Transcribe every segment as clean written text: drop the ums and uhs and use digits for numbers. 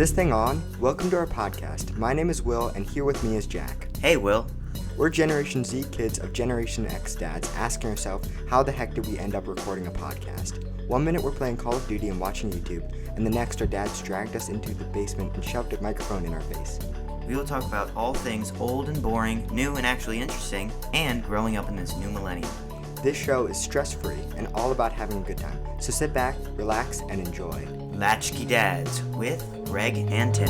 this thing on? Welcome to our podcast. My name is Will, and here with me is Jack. Hey, Will. We're Generation Z kids of Generation X dads asking ourselves, how the heck did we end up recording a podcast? 1 minute we're playing Call of Duty and watching YouTube, and the next our dads dragged us into the basement and shoved a microphone in our face. We will talk about all things old and boring, new and actually interesting, and growing up in this new millennium. This show is stress-free and all about having a good time, so sit back, relax, and enjoy. Latch-Key Dads with Greg and Tim.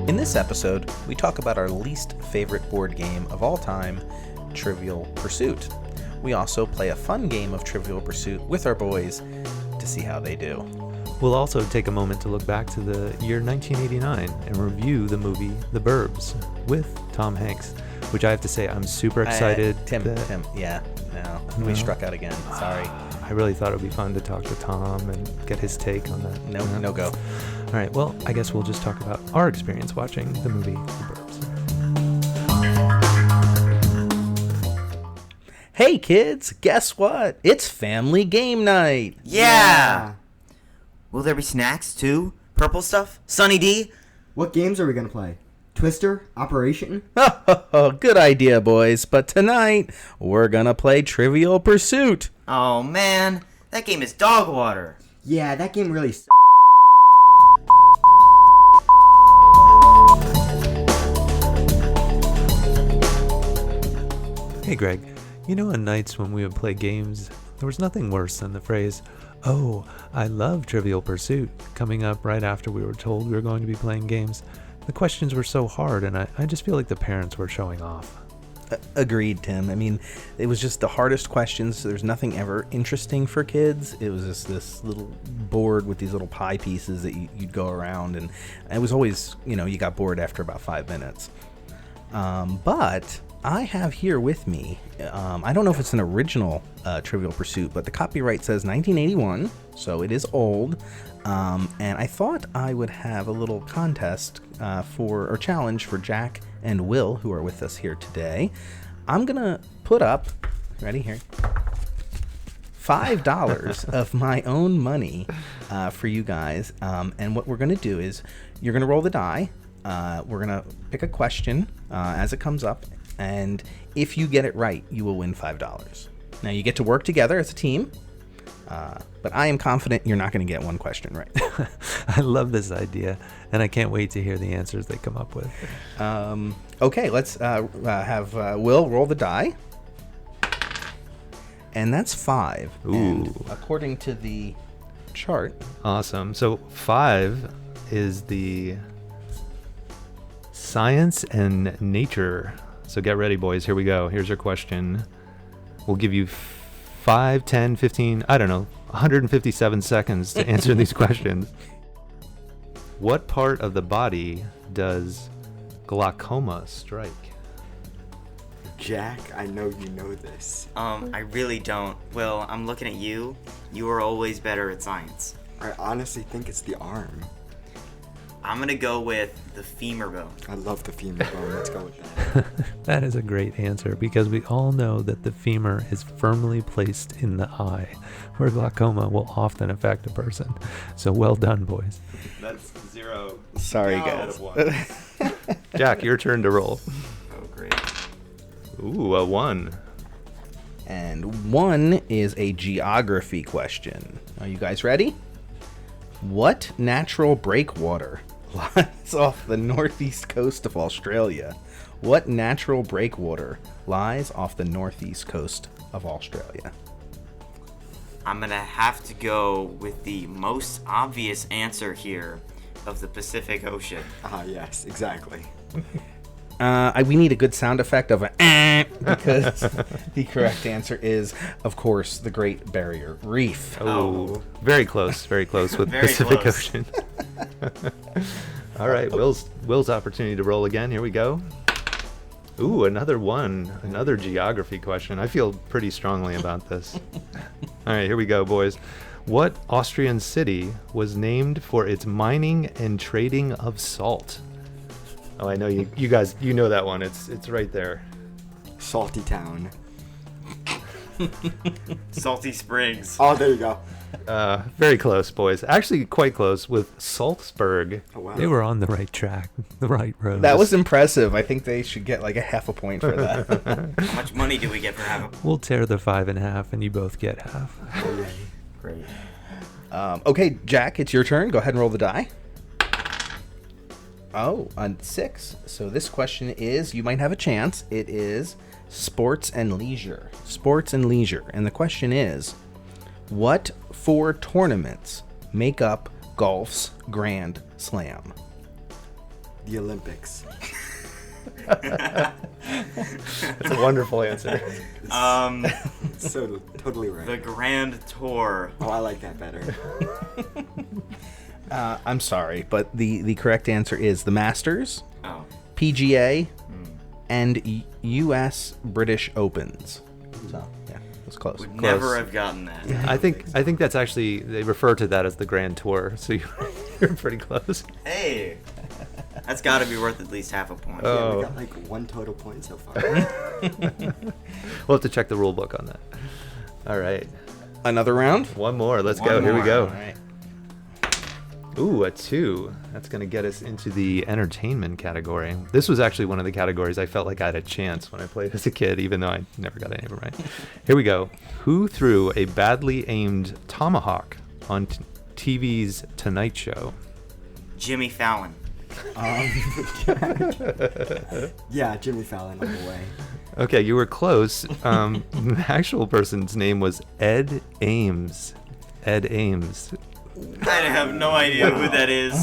In this episode, we talk about our least favorite board game of all time, Trivial Pursuit. We also play a fun game of Trivial Pursuit with our boys to see how they do. We'll also take a moment to look back to the year 1989 and review the movie The Burbs with Tom Hanks, which I have to say I'm super excited. Tim, we struck out again. Sorry. I really thought it would be fun to talk to Tom and get his take on that. No go. All right, well, I guess we'll just talk about our experience watching the movie The Burbs. Hey kids, guess what? It's family game night. Yeah! Will there be snacks too? Purple stuff? Sunny D? What games are we going to play? Twister? Operation? Good idea, boys. But tonight, we're gonna play Trivial Pursuit. Oh man, that game is dog water. Yeah, that game really Hey, Greg, you know on nights when we would play games, there was nothing worse than the phrase, "Oh, I love Trivial Pursuit," coming up right after we were told we were going to be playing games. The questions were so hard, and I just feel like the parents were showing off. Agreed, Tim. I mean, it was just the hardest questions. There's nothing ever interesting for kids. It was just this little board with these little pie pieces that you'd go around, and it was always, you got bored after about 5 minutes. But I have here with me, I don't know if it's an original Trivial Pursuit, but the copyright says 1981, so it is old. And I thought I would have a little contest or challenge for Jack and Will, who are with us here today. I'm going to put up, ready here, $5 of my own money for you guys. And what we're going to do is you're going to roll the die. We're going to pick a question as it comes up. And if you get it right, you will win $5. Now, you get to work together as a team. But I am confident you're not going to get one question right. I love this idea, and I can't wait to hear the answers they come up with. Okay, let's have Will roll the die. And that's 5. Ooh. And according to the chart. Awesome. So 5 is the science and nature. So get ready, boys. Here we go. Here's your question. We'll give you 5, 10, 15, 157 seconds to answer these questions. What part of the body does glaucoma strike? Jack, I know you know this. I really don't. Will, I'm looking at you. You are always better at science. I honestly think it's the arm. I'm gonna go with the femur bone. I love the femur bone. Let's go with that. That is a great answer because we all know that the femur is firmly placed in the eye, where glaucoma will often affect a person. So well done, boys. That's 0. Sorry, Out guys. of 1. Jack, your turn to roll. Oh, great. Ooh, a 1. And 1 is a geography question. Are you guys ready? What natural breakwater lies off the northeast coast of Australia? What natural breakwater lies off the northeast coast of Australia? I'm gonna have to go with the most obvious answer here of the Pacific Ocean. Yes, exactly. We need a good sound effect of a because the correct answer is, of course, the Great Barrier Reef. Oh, very close with Very Pacific close. Ocean. All right, Will's opportunity to roll again. Here we go. Ooh, another 1, another geography question. I feel pretty strongly about this. All right, here we go, boys. What Austrian city was named for its mining and trading of salt? Oh, I know you guys, you know that one. It's right there. Salty Town. Salty Springs. Oh, there you go. Very close, boys. Actually, quite close with Salzburg. Oh, wow. They were on the right track, the right road. That was impressive. I think they should get like a half a point for that. How much money do we get for having? We'll tear the 5 in half, and you both get half. Great. Okay, Jack, it's your turn. Go ahead and roll the die. Oh, on 6. So this question is, you might have a chance. It is sports and leisure. Sports and leisure. And the question is, what 4 tournaments make up golf's Grand Slam? The Olympics. That's a wonderful answer. So totally right. The Grand Tour. Oh, I like that better. I'm sorry, but the correct answer is the Masters, Oh. PGA, and U.S. British Opens. So, yeah, it's close. Would never have gotten that. I think that's actually, they refer to that as the Grand Tour, so you're pretty close. Hey, that's got to be worth at least half a point. Yeah, Oh. we got like 1 total point so far. We'll have to check the rule book on that. All right. Another round? One more. Let's One go. Here we more. go. All right. Ooh, a 2. That's going to get us into the entertainment category. This was actually one of the categories I felt like I had a chance when I played as a kid, even though I never got any of them right. Here we go. Who threw a badly aimed tomahawk on TV's Tonight Show? Jimmy Fallon. Yeah, Jimmy Fallon all the way. Okay, you were close. The actual person's name was Ed Ames. Ed Ames. I have no idea who that is.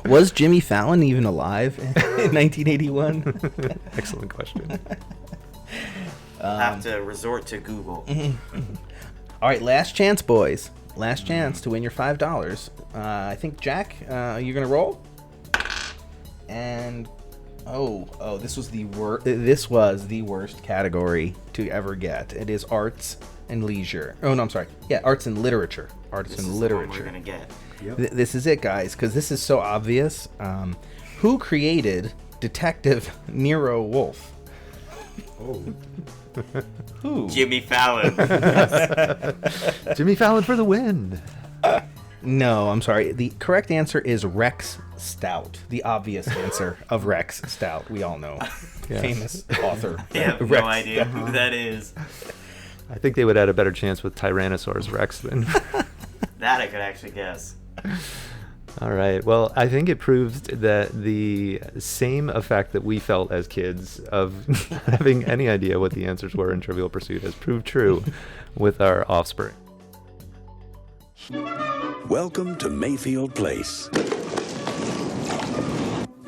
Was Jimmy Fallon even alive in 1981? Excellent question. Have to resort to Google. All right, last chance, boys. Last chance to win your $5. I think, Jack, you're going to roll. And, this was the worst category to ever get. It is arts and leisure. Oh, no, I'm sorry. Yeah, arts and literature. Arts This and is the one literature. we're gonna get. Yep. This is it, guys, because this is so obvious. Who created Detective Nero Wolfe? Oh. Who? Jimmy Fallon. Jimmy Fallon for the win. No, I'm sorry. The correct answer is Rex Stout. The obvious answer of Rex Stout. We all know. Yes. Famous author. I have Rex no idea who that is. I think they would have had a better chance with Tyrannosaurus Rex than. That I could actually guess. All right. Well, I think it proves that the same effect that we felt as kids of not having any idea what the answers were in Trivial Pursuit has proved true with our offspring. Welcome to Mayfield Place.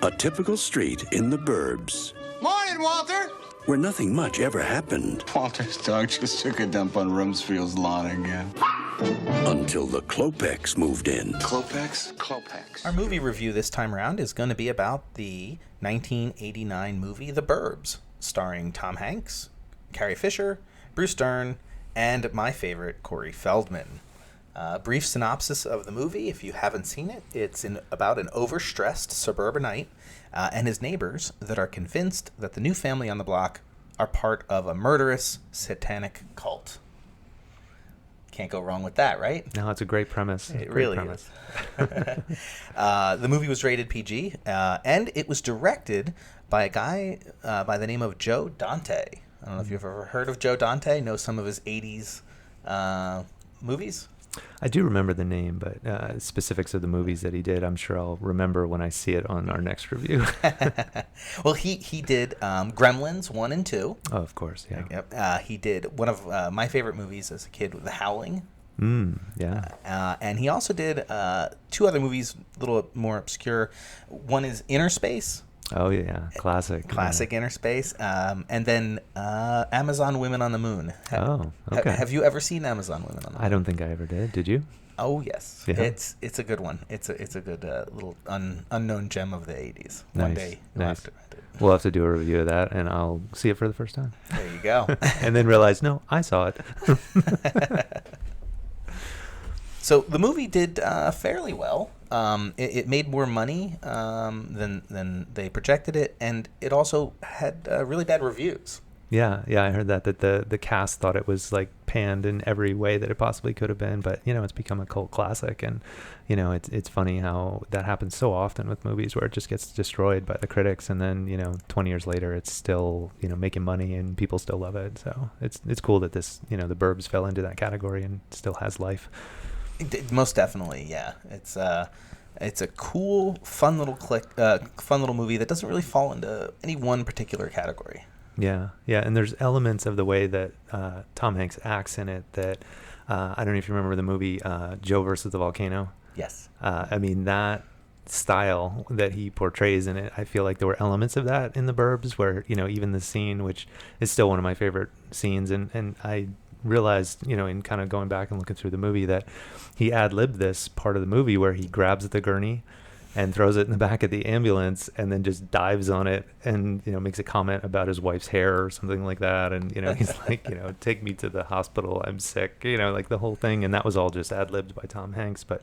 A typical street in the Burbs. Morning, Walter! Where nothing much ever happened Walter's dog just took a dump on Rumsfield's lawn again. until the Klopeks moved in. Klopex? Klopex. Our movie review this time around is going to be about the 1989 movie The Burbs, starring Tom Hanks, Carrie Fisher, Bruce Dern, and my favorite, Corey Feldman. Brief synopsis of the movie, if you haven't seen it, it's about an overstressed suburbanite and his neighbors that are convinced that the new family on the block are part of a murderous satanic cult. Can't go wrong with that, right? No, it's a great premise. It Great really premise. is. The movie was rated PG, and it was directed by a guy by the name of Joe Dante. I don't know if you've ever heard of Joe Dante, know some of his 80s movies. I do remember the name, but specifics of the movies that he did, I'm sure I'll remember when I see it on our next review. Well, he did Gremlins 1 and 2. Oh, of course, yeah. Yep. He did one of my favorite movies as a kid, The Howling. Yeah. And he also did 2 other movies, a little more obscure. One is Inner Space. Oh, yeah. Classic. Inner Space. And then Amazon Women on the Moon. Oh, okay. Have you ever seen Amazon Women on the Moon? I don't think I ever did. Did you? Oh, yes. Yeah. It's a good one. It's a good little unknown gem of the 80s. One Nice, day you'll nice. have to rent it. We'll have to do a review of that, and I'll see it for the first time. There you go. And then realize, no, I saw it. So the movie did fairly well. It made more money than they projected it, and it also had really bad reviews. Yeah, I heard that the cast thought it was like panned in every way that it possibly could have been, but it's become a cult classic, and it's funny how that happens so often with movies where it just gets destroyed by the critics, and then 20 years later it's still making money and people still love it. So it's cool that this the Burbs fell into that category and still has life. Most definitely, yeah. It's a cool, fun little movie that doesn't really fall into any one particular category. Yeah, and there's elements of the way that Tom Hanks acts in it that I don't know if you remember the movie Joe versus the Volcano. Yes. I mean, that style that he portrays in it, I feel like there were elements of that in the Burbs where, even the scene, which is still one of my favorite scenes, and I realized, in kind of going back and looking through the movie, that he ad-libbed this part of the movie where he grabs the gurney and throws it in the back of the ambulance and then just dives on it and, makes a comment about his wife's hair or something like that. And, he's like, take me to the hospital. I'm sick, like the whole thing. And that was all just ad-libbed by Tom Hanks. But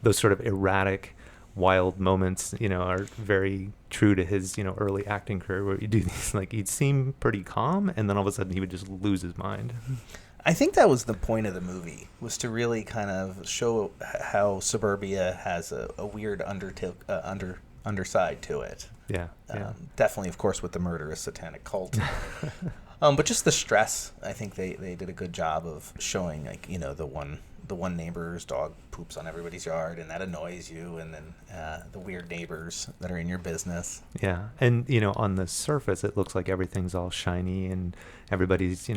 those sort of erratic, wild moments, are very true to his, early acting career, where you do these, like, he'd seem pretty calm and then all of a sudden he would just lose his mind. I think that was the point of the movie, was to really kind of show how suburbia has a weird underside to it. Yeah. Definitely, of course, with the murderous satanic cult. But just the stress, I think they did a good job of showing, like, the one neighbor's dog poops on everybody's yard and that annoys you, and then the weird neighbors that are in your business. Yeah, and on the surface it looks like everything's all shiny and everybody's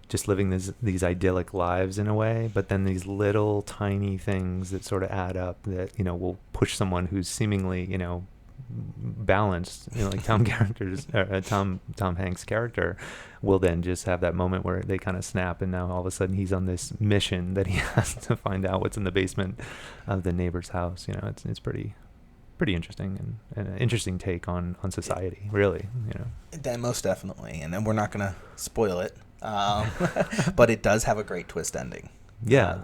just living these idyllic lives in a way, but then these little tiny things that sort of add up that will push someone who's seemingly balanced, like Tom Hanks' character will then just have that moment where they kind of snap, and now all of a sudden he's on this mission that he has to find out what's in the basement of the neighbor's house. It's pretty interesting and an interesting take on society, really. Most definitely, and then we're not going to spoil it. But it does have a great twist ending. Yeah.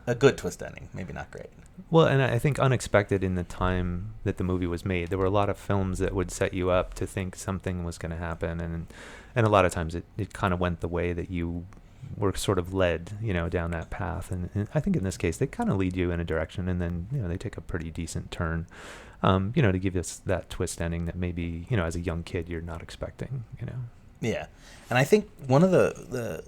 A good twist ending, maybe not great. Well, and I think unexpected in the time that the movie was made. There were a lot of films that would set you up to think something was going to happen, and a lot of times it kind of went the way that you were sort of led, down that path. And I think in this case, they kind of lead you in a direction, and then, they take a pretty decent turn, to give us that twist ending that maybe, as a young kid, you're not expecting, Yeah, and I think one of the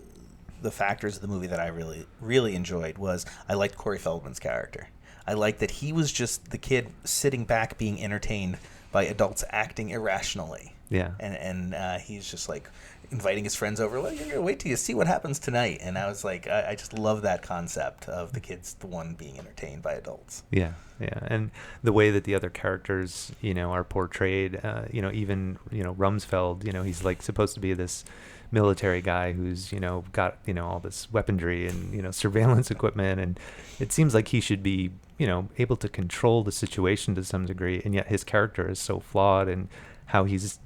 factors of the movie that I really, really enjoyed was I liked Corey Feldman's character. I liked that he was just the kid sitting back being entertained by adults acting irrationally. Yeah. And he's just like inviting his friends over. Well, you're going to wait till you see what happens tonight. And I was like, I just love that concept of the kids, the one being entertained by adults. Yeah. And the way that the other characters, are portrayed, even, Rumsfeld, he's like supposed to be this military guy who's, got, all this weaponry and, surveillance equipment. And it seems like he should be, able to control the situation to some degree. And yet his character is so flawed, and how he's,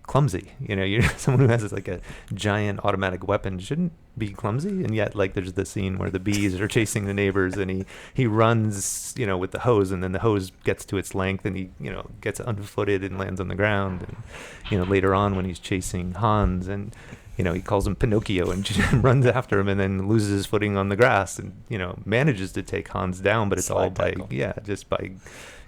clumsy. You're someone who has like a giant automatic weapon shouldn't be clumsy, and yet like there's the scene where the bees are chasing the neighbors, and he runs, with the hose, and then the hose gets to its length, and he, gets unfooted and lands on the ground. And later on when he's chasing Hans, and he calls him Pinocchio and runs after him, and then loses his footing on the grass, and manages to take Hans down, but it's all by just by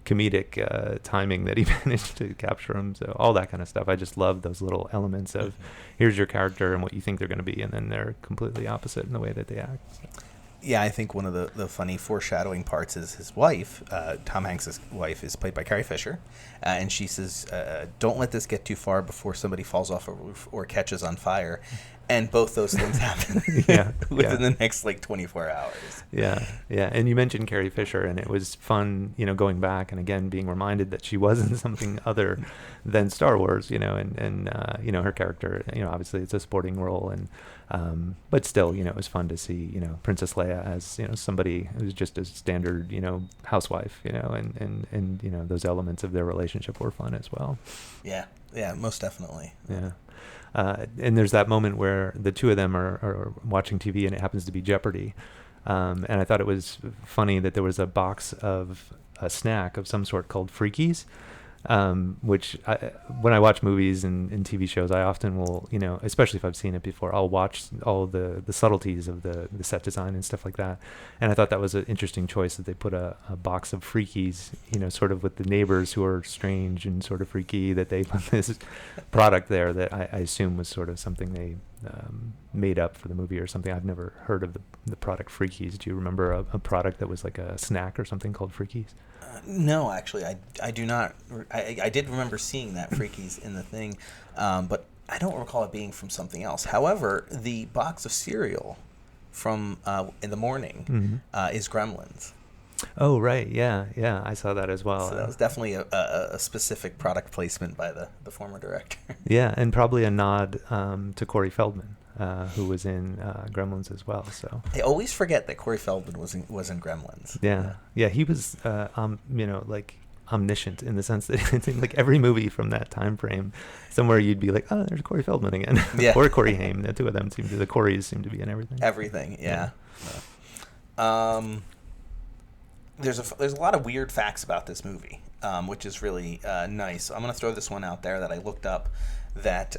comedic timing that he managed to capture him. So all that kind of stuff, I just love those little elements of here's your character and what you think they're going to be, and then they're completely opposite in the way that they act. So. Yeah, I think one of the funny foreshadowing parts is his wife, Tom Hanks' wife, is played by Carrie Fisher, and she says, don't let this get too far before somebody falls off a roof or catches on fire. And both those things happen within the next 24 hours. Yeah. And you mentioned Carrie Fisher, and it was fun, going back and again being reminded that she wasn't something other than Star Wars, and her character, obviously it's a supporting role, and but still, it was fun to see, Princess Leia as, somebody who's just a standard, housewife, and those elements of their relationship were fun as well. Yeah, most definitely. Yeah. And there's that moment where the two of them are watching TV, and it happens to be Jeopardy. And I thought it was funny that there was a box of a snack of some sort called Freakies Which when I watch movies and TV shows, I often will, especially if I've seen it before, I'll watch all the subtleties of the set design and stuff like that. And I thought that was an interesting choice that they put a box of freakies, sort of with the neighbors who are strange and sort of freaky, that they put this product there that I assume was sort of something they made up for the movie or something. I've never heard of the product Freakies. Do you remember a product that was like a snack or something called Freakies? No, actually, I do not. I did remember seeing that Freakies in the thing, but I don't recall it being from something else. However, the box of cereal from in the morning is Gremlins. Oh, right. Yeah. I saw that as well. So that was definitely a specific product placement by the former director. Yeah, and probably a nod to Corey Feldman, who was in Gremlins as well. So I always forget that Corey Feldman was in Gremlins. Yeah, he was, like omniscient in the sense that it seemed like every movie from that time frame, somewhere you'd be like, oh, there's Corey Feldman again, or Corey Haim. The two of them the Coreys seem to be in everything. Everything, yeah. There's a lot of weird facts about this movie, which is really nice. So I'm going to throw this one out there that I looked up, that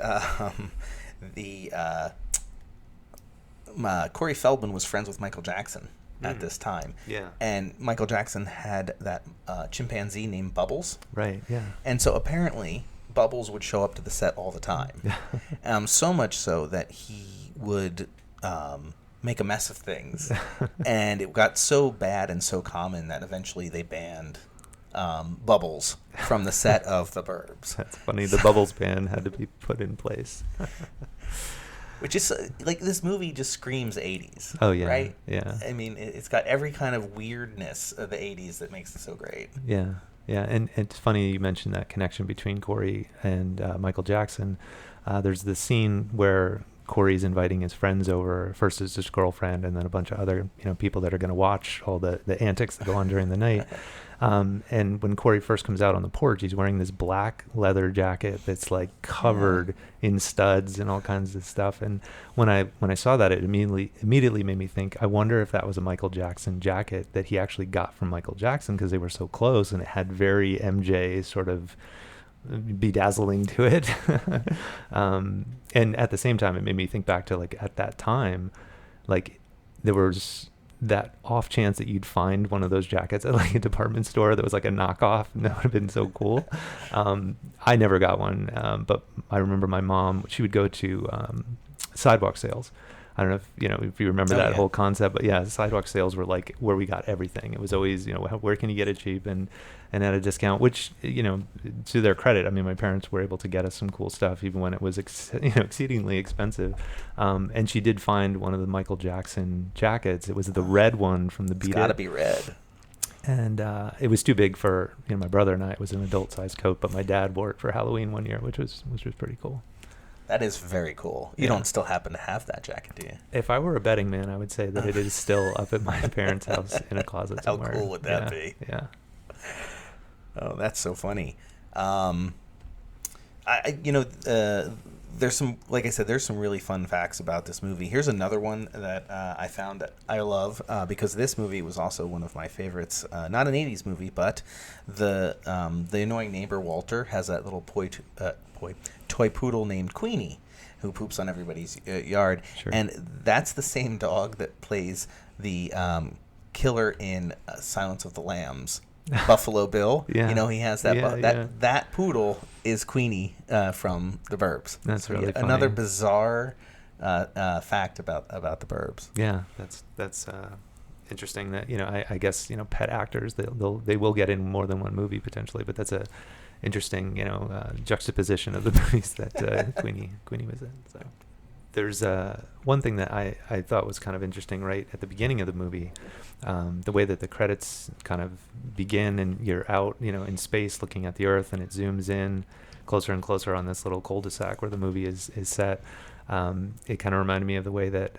Corey Feldman was friends with Michael Jackson at this time. Yeah. And Michael Jackson had that chimpanzee named Bubbles. Right, yeah. And so apparently Bubbles would show up to the set all the time. So much so that he would make a mess of things. And it got so bad and so common that eventually they banned Bubbles from the set of The Burbs. That's funny. The Bubbles ban had to be put in place. Which is, like, this movie just screams 80s. Oh, yeah. Right? Yeah. I mean, it's got every kind of weirdness of the 80s that makes it so great. Yeah. Yeah. And it's funny you mentioned that connection between Corey and Michael Jackson. There's this scene where Corey's inviting his friends over, first as his girlfriend and then a bunch of other people that are going to watch all the antics that go on during the night. And when Corey first comes out on the porch, he's wearing this black leather jacket that's like covered in studs and all kinds of stuff. And when I saw that, it immediately made me think, I wonder if that was a Michael Jackson jacket that he actually got from Michael Jackson, because they were so close and it had very MJ sort of bedazzling to it. And at the same time, it made me think back to, like, at that time, like, there was that off chance that you'd find one of those jackets at like a department store that was like a knockoff, and that would have been so cool. I never got one, but I remember my mom, she would go to sidewalk sales. I don't know if you remember that whole concept, but yeah, sidewalk sales were like where we got everything. It was always, where can you get it cheap and at a discount, which, to their credit, I mean, my parents were able to get us some cool stuff even when it was exceedingly expensive. And she did find one of the Michael Jackson jackets. It was the red one from the Beat It. It's got to be red. And it was too big for my brother and I. It was an adult size coat, but my dad wore it for Halloween one year, which was pretty cool. That is very cool. You don't still happen to have that jacket, do you? If I were a betting man, I would say that it is still up at my parents' house in a closet somewhere. How cool would that be? Yeah. Oh, that's so funny. There's some, like I said, there's some really fun facts about this movie. Here's another one that I found that I love because this movie was also one of my favorites. Not an 80s movie, but the annoying neighbor Walter has that little toy poodle named Queenie who poops on everybody's yard. Sure. And that's the same dog that plays the killer in Silence of the Lambs. Buffalo Bill. Yeah. He has that. That poodle is Queenie from the Burbs. That's really funny. Another bizarre fact about the Burbs. Yeah, that's interesting. That I guess pet actors they will get in more than one movie potentially, but that's a interesting juxtaposition of the movies that Queenie was in. So there's one thing that I thought was kind of interesting right at the beginning of the movie. The way that the credits kind of begin and you're out, in space looking at the Earth, and it zooms in closer and closer on this little cul-de-sac where the movie is set. It kind of reminded me of the way that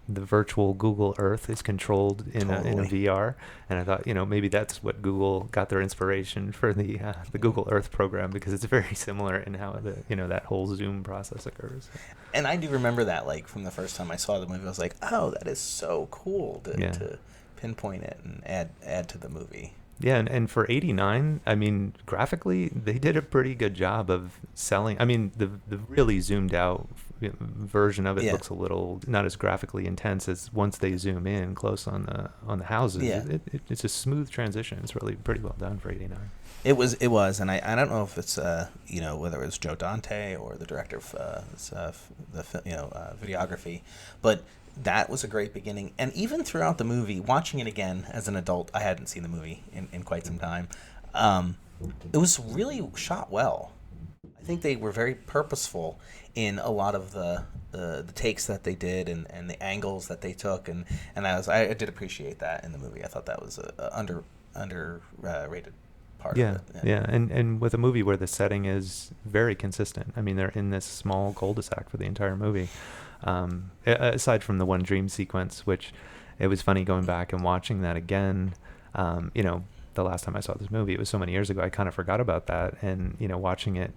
the virtual Google Earth is controlled in a VR, and I thought maybe that's what Google got their inspiration for the Google Earth program, because it's very similar in how that whole zoom process occurs. And I do remember that, like, from the first time I saw the movie, I was like, oh, that is so cool to pinpoint it and add to the movie. Yeah, and for 89, I mean, graphically, they did a pretty good job of selling. I mean, the really zoomed out version of it looks a little not as graphically intense as once they zoom in close on the houses. Yeah. It's a smooth transition. It's really pretty well done for 89. It was, and I don't know if it's whether it was Joe Dante or the director of videography, but that was a great beginning. And even throughout the movie, watching it again as an adult, I hadn't seen the movie in quite some time. It was really shot well. I think they were very purposeful in a lot of the takes that they did and the angles that they took, and I did appreciate that in the movie. I thought that was a underrated part of it. Yeah, and with a movie where the setting is very consistent. I mean, they're in this small cul-de-sac for the entire movie. Aside from the one dream sequence, which it was funny going back and watching that again. The last time I saw this movie, it was so many years ago, I kind of forgot about that. And, watching it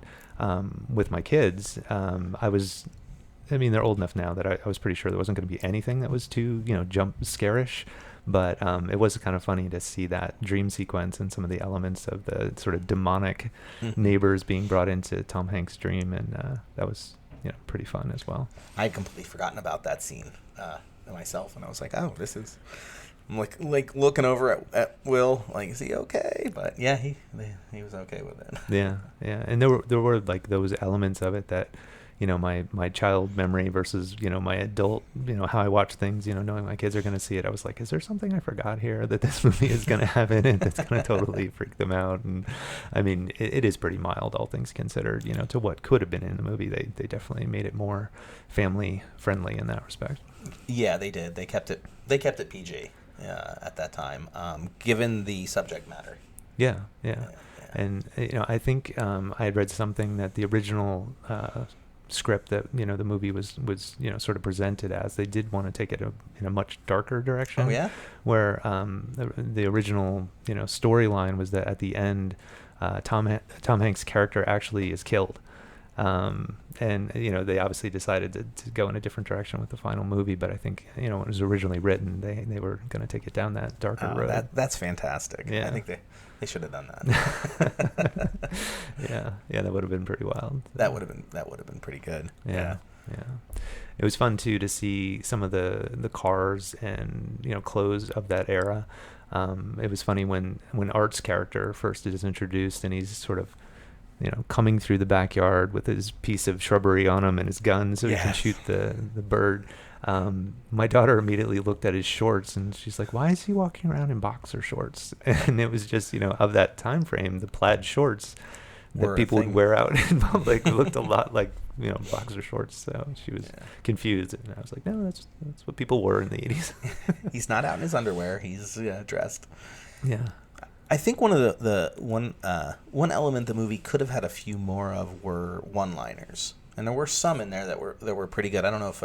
with my kids, they're old enough now that I was pretty sure there wasn't going to be anything that was too, jump scarish. But it was kind of funny to see that dream sequence and some of the elements of the sort of demonic neighbors being brought into Tom Hanks' dream. And that was, pretty fun as well. I had completely forgotten about that scene myself, and I was like, oh, this is... I'm like looking over at Will, like, is he okay? But yeah, he was okay with it. Yeah, and there were like those elements of it that, my child memory versus my adult, how I watch things, knowing my kids are going to see it. I was like, is there something I forgot here that this movie is going to have in it that's going to totally freak them out? And I mean, it is pretty mild, all things considered, to what could have been in the movie. They definitely made it more family friendly in that respect. Yeah, they did. They kept it PG. At that time, given the subject matter. Yeah. And I think I had read something that the original script that the movie was sort of presented as, they did want to take it in a much darker direction. Oh yeah. Where the original storyline was that at the end, Tom Hanks' character actually is killed. And they obviously decided to go in a different direction with the final movie, but I think when it was originally written, they were going to take it down that darker road. That's fantastic. Yeah. I think they should have done that. yeah, that would have been pretty wild. That would have been pretty good. Yeah. It was fun too to see some of the cars and clothes of that era. It was funny when Art's character first is introduced, and he's sort of coming through the backyard with his piece of shrubbery on him and his gun so he can shoot the bird. My daughter immediately looked at his shorts and she's like, why is he walking around in boxer shorts? And it was just, of that time frame, the plaid shorts that people would wear out in public looked a lot like, boxer shorts. So she was confused. And I was like, no, that's what people wore in the 80s. He's not out in his underwear. He's dressed. Yeah. I think one of the one element the movie could have had a few more of were one-liners, and there were some in there that were pretty good. I don't know if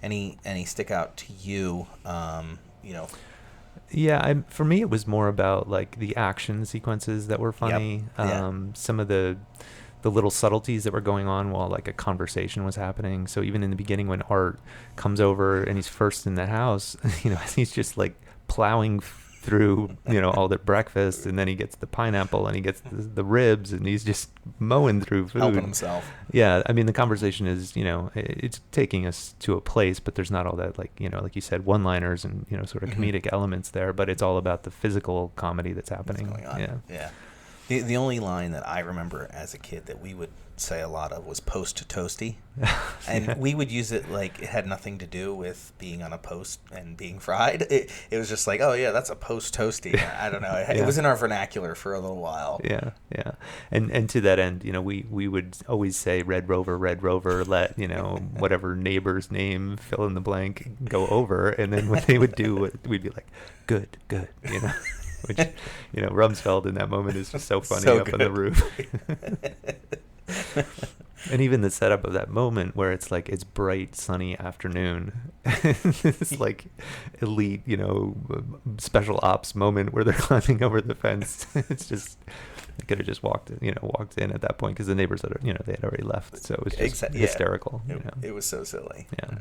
any stick out to you. Yeah, for me it was more about like the action sequences that were funny. Yep. Some of the little subtleties that were going on while like a conversation was happening. So even in the beginning when Art comes over and he's first in the house, he's just like plowing through all the breakfast, and then he gets the pineapple and he gets the ribs, and he's just mowing through food, helping himself. Yeah, I mean the conversation is it's taking us to a place, but there's not all that like you said, one-liners and sort of comedic elements there, but it's all about the physical comedy that's happening. What's going on. Yeah. The only line that I remember as a kid that we would say a lot of was post toasty. And we would use it like it had nothing to do with being on a post and being fried. It was just like, oh yeah, that's a post toasty. I don't know. It was in our vernacular for a little while. Yeah. And to that end, we would always say Red Rover, let, whatever neighbor's name, fill in the blank, go over. And then when they would do it, we'd be like, good, which, Rumsfeld in that moment is just so funny so up on the roof. And even the setup of that moment where it's like it's bright sunny afternoon, it's like elite special ops moment where they're climbing over the fence. It's just they could have just walked in at that point because the neighbors had they had already left, so it was just hysterical. It was so silly. Yeah.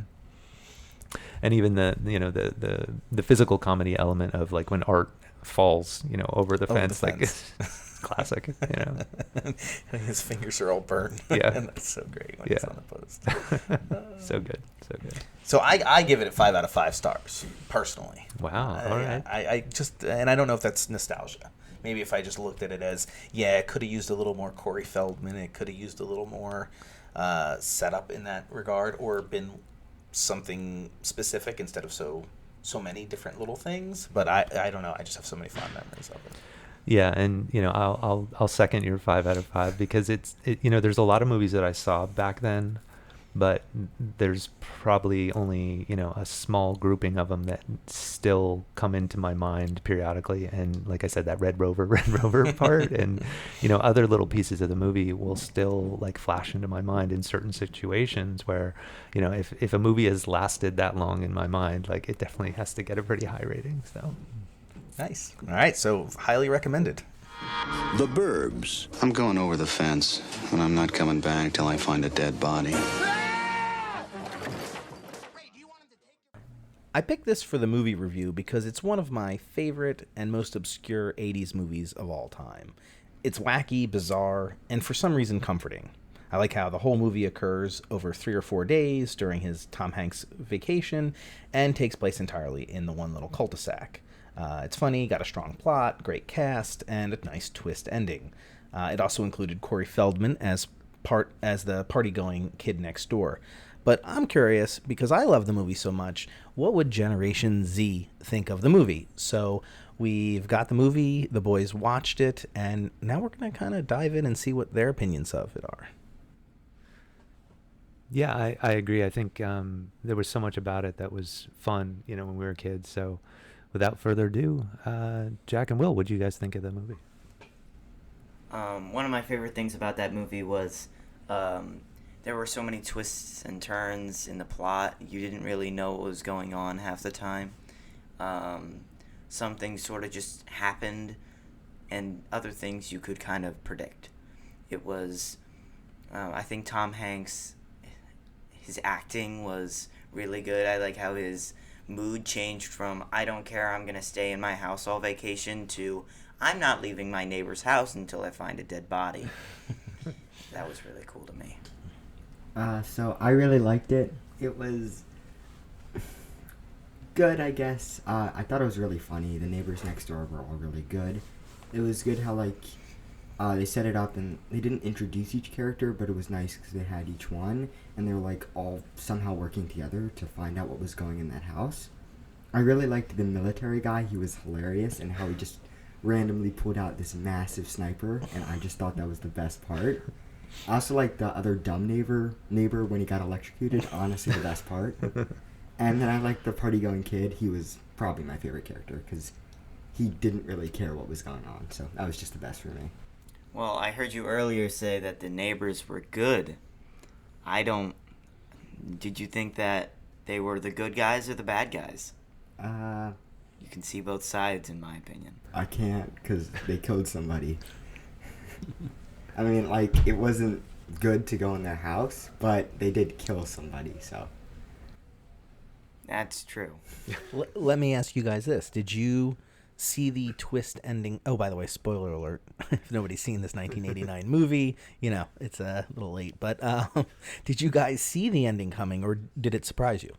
And even the physical comedy element of like when Art falls, over the Over fence. the Like, fence. classic, And his fingers are all burned. Yeah. And that's so great when Yeah. he's on the post. So good. So I give it a 5 out of 5 stars, personally. Wow. All right. I just, and I don't know if that's nostalgia. Maybe if I just looked at it as, it could have used a little more Corey Feldman, it could have used a little more setup in that regard, or been something specific instead of so many different little things. But I don't know. I just have so many fond memories of it. Yeah, and I'll second your 5 out of 5 because there's a lot of movies that I saw back then, but there's probably only a small grouping of them that still come into my mind periodically. And like I said, that Red Rover part, and other little pieces of the movie will still like flash into my mind in certain situations where if a movie has lasted that long in my mind, like it definitely has to get a pretty high rating. So Nice. All right, so highly recommended. The Burbs. I'm going over the fence, and I'm not coming back till I find a dead body. I picked this for the movie review because it's one of my favorite and most obscure 80s movies of all time. It's wacky, bizarre, and for some reason comforting. I like how the whole movie occurs over 3 or 4 days during his Tom Hanks vacation and takes place entirely in the one little cul-de-sac. It's funny, got a strong plot, great cast, and a nice twist ending. It also included Corey Feldman as the party-going kid next door. But I'm curious, because I love the movie so much, what would Generation Z think of the movie? So we've got the movie, the boys watched it, and now we're going to kind of dive in and see what their opinions of it are. yeah, I agree. I think there was so much about it that was fun, when we were kids. So without further ado, Jack and Will, what do you guys think of the movie? One of my favorite things about that movie was there were so many twists and turns in the plot. You didn't really know what was going on half the time. Some things sort of just happened, and other things you could kind of predict. It was, I think Tom Hanks, his acting was really good. I like how his mood changed from I don't care, I'm gonna stay in my house all vacation to I'm not leaving my neighbor's house until I find a dead body. That was really cool to me. So I really liked it. It was good, I guess. I thought it was really funny. The neighbors next door were all really good. It was good how they set it up and they didn't introduce each character, but it was nice because they had each one and they were all somehow working together to find out what was going in that house. I really liked the military guy. He was hilarious, and how he just randomly pulled out this massive sniper, and I just thought that was the best part. I also liked the other dumb neighbor when he got electrocuted. Honestly, the best part. And then I liked the party-going kid. He was probably my favorite character because he didn't really care what was going on. So that was just the best for me. Well, I heard you earlier say that the neighbors were good. Did you think that they were the good guys or the bad guys? You can see both sides, in my opinion. I can't because they killed somebody. I mean, it wasn't good to go in their house, but they did kill somebody, so. That's true. Let me ask you guys this. Did you see the twist ending? Oh, by the way, spoiler alert. If nobody's seen this 1989 movie, it's a little late. But did you guys see the ending coming, or did it surprise you?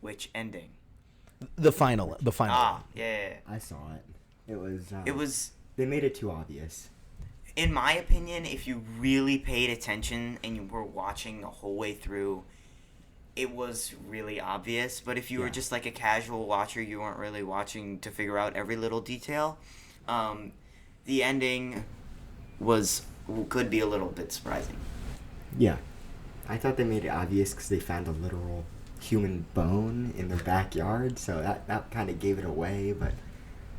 Which ending? The final. Ah, yeah. I saw it. It was... They made it too obvious. In my opinion, if you really paid attention and you were watching the whole way through, it was really obvious. But if you were just like a casual watcher, you weren't really watching to figure out every little detail. The ending could be a little bit surprising. Yeah. I thought they made it obvious because they found a literal human bone in their backyard, so that kind of gave it away, but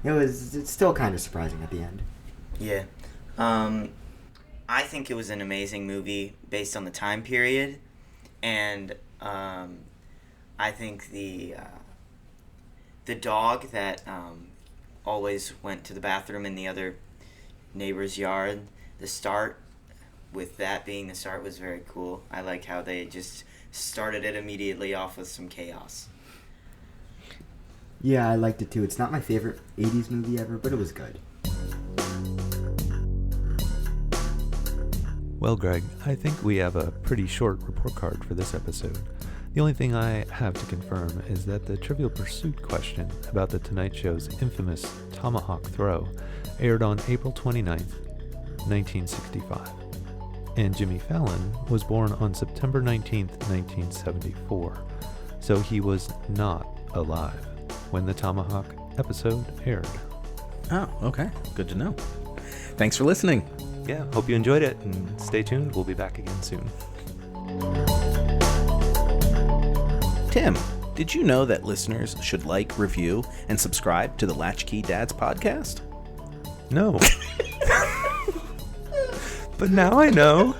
it's still kind of surprising at the end. Yeah. I think it was an amazing movie based on the time period, and I think the dog that always went to the bathroom in the other neighbor's yard, the start, with that being the start, was very cool. I like how they just started it immediately off with some chaos. Yeah, I liked it too. It's not my favorite 80s movie ever, but it was good. Well, Greg, I think we have a pretty short report card for this episode. The only thing I have to confirm is that the Trivial Pursuit question about the Tonight Show's infamous tomahawk throw aired on April 29th, 1965. And Jimmy Fallon was born on September 19th, 1974. So he was not alive when the tomahawk episode aired. Oh, okay. Good to know. Thanks for listening. Yeah, hope you enjoyed it, and stay tuned. We'll be back again soon. Tim, did you know that listeners should like, review, and subscribe to the Latch-Key Dads podcast? No. But now I know.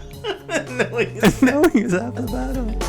No, Now he's half the battle.